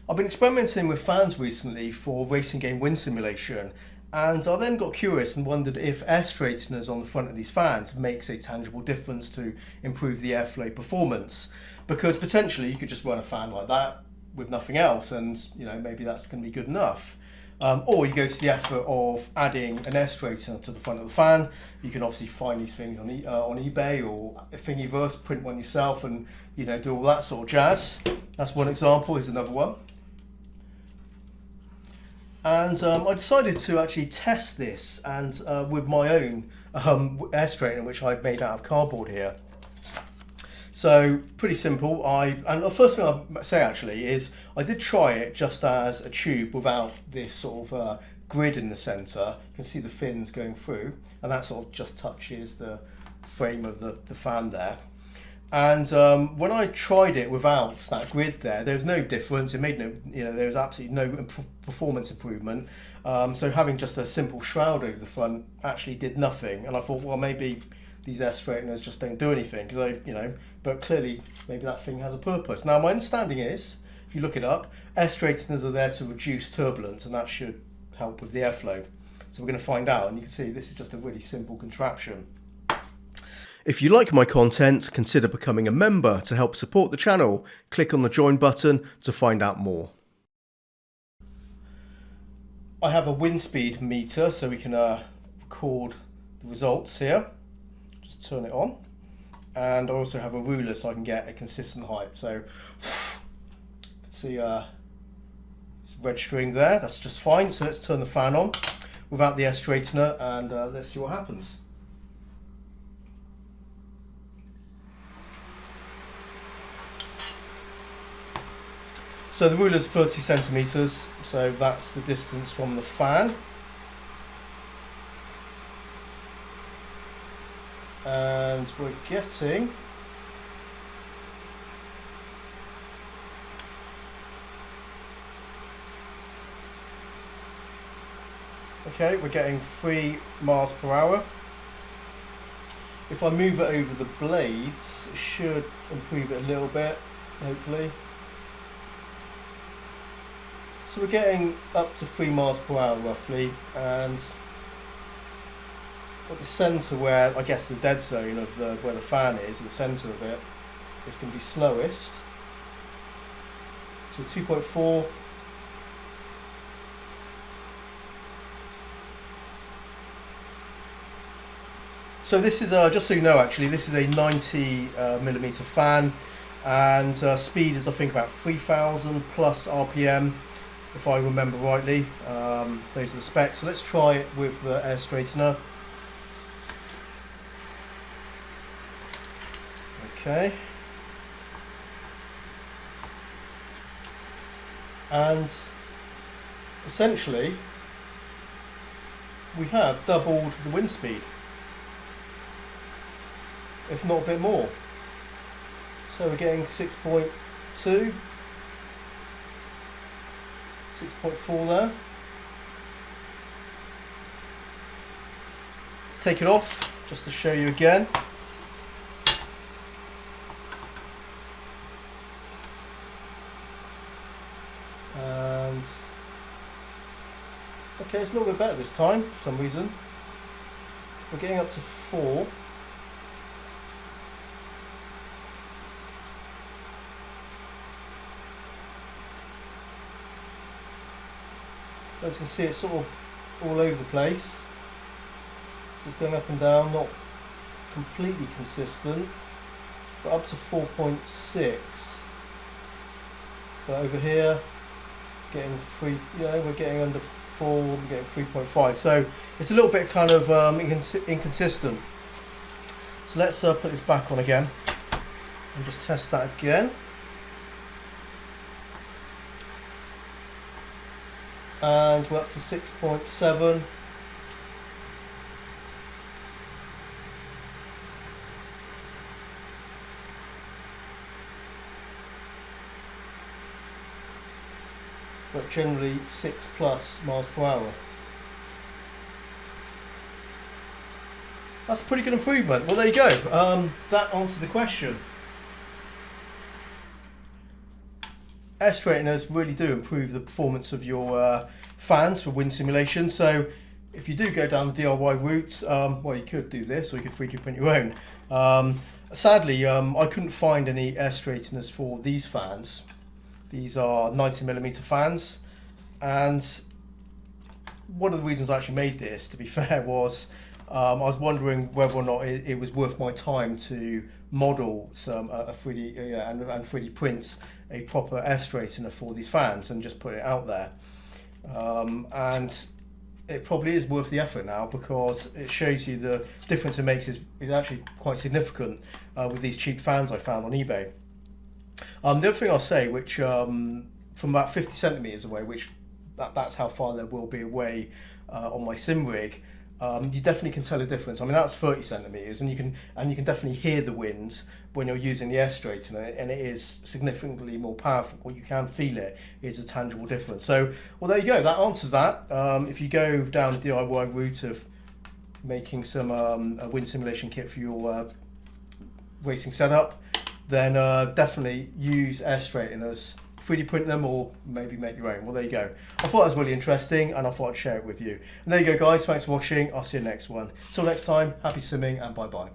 I've been experimenting with fans recently for racing game wind simulation, and I then got curious and wondered if air straighteners on the front of these fans makes a tangible difference to improve the airflow performance. Because potentially you could just run a fan like that with nothing else, and maybe that's going to be good enough. Or you go to the effort of adding an air straightener to the front of the fan. You can obviously find these things on eBay or Thingiverse, print one yourself, and do all that sort of jazz. That's one example. Here's another one. And I decided to actually test this and with my own air straightener, which I've made out of cardboard here. So pretty simple. And the first thing I'll say actually is I did try it just as a tube without this sort of grid in the centre. You can see the fins going through, and that sort of just touches the frame of the fan there. And when I tried it without that grid there was no difference. It made no, there was absolutely no performance improvement. So having just a simple shroud over the front actually did nothing. And I thought, well, maybe these air straighteners just don't do anything, because but clearly maybe that thing has a purpose. Now my understanding is, if you look it up, air straighteners are there to reduce turbulence, and that should help with the airflow. So we're going to find out, and you can see this is just a really simple contraption. If you like my content, consider becoming a member to help support the channel. Click on the join button to find out more. I have a wind speed meter, so we can record the results here. Just turn it on. And I also have a ruler so I can get a consistent height. So see it's registering there, that's just fine. So let's turn the fan on without the air straightener, and let's see what happens. So the ruler's 30 centimeters, so that's the distance from the fan. And we're getting we're getting 3 miles per hour. If I move it over the blades, it should improve it a little bit, hopefully. So we're getting up to 3 miles per hour roughly, and at the centre, where I guess the dead zone of where the fan is, the centre of it, is going to be slowest. So 2.4. So this is, just so you know actually, this is a 90 millimeter fan, and speed is I think about 3,000 plus RPM. If I remember rightly. Those are the specs. So let's try it with the air straightener. Okay. And essentially, we have doubled the wind speed, if not a bit more. So we're getting 6.2. 6.4 there. Let's take it off just to show you again. And okay, it's a little bit better this time for some reason. We're getting up to 4. As you can see, it's sort of all over the place. So it's going up and down, not completely consistent, but up to 4.6. But over here, getting 3, we're getting under 4, we're getting 3.5. So it's a little bit kind of inconsistent. So let's put this back on again and just test that again. And we're up to 6.7. But generally 6 plus miles per hour. That's a pretty good improvement. Well, there you go. That answered the question. air straighteners really do improve the performance of your fans for wind simulation. So if you do go down the DIY route, well, you could do this, or you could 3D print your own. Sadly, I couldn't find any air straighteners for these fans. These are 90mm fans, and one of the reasons I actually made this, to be fair, was I was wondering whether or not it was worth my time to model some a 3D and 3D print a proper air straightener for these fans and just put it out there. And it probably is worth the effort now, because it shows you the difference it makes is actually quite significant with these cheap fans I found on eBay. The other thing I'll say, which from about 50 centimeters away, which that's how far there will be away on my sim rig, you definitely can tell a difference. I mean, that's 30 centimeters, and you can definitely hear the wind when you're using the air straightener, and it is significantly more powerful. What you can feel it is a tangible difference. So, well, there you go. That answers that. If you go down the DIY route of making some a wind simulation kit for your racing setup, then definitely use air straighteners. 3D print them, or maybe make your own. Well, there you go. I thought that was really interesting, and I thought I'd share it with you. And there you go, guys. Thanks for watching. I'll see you next one. Till next time, happy simming, and bye-bye.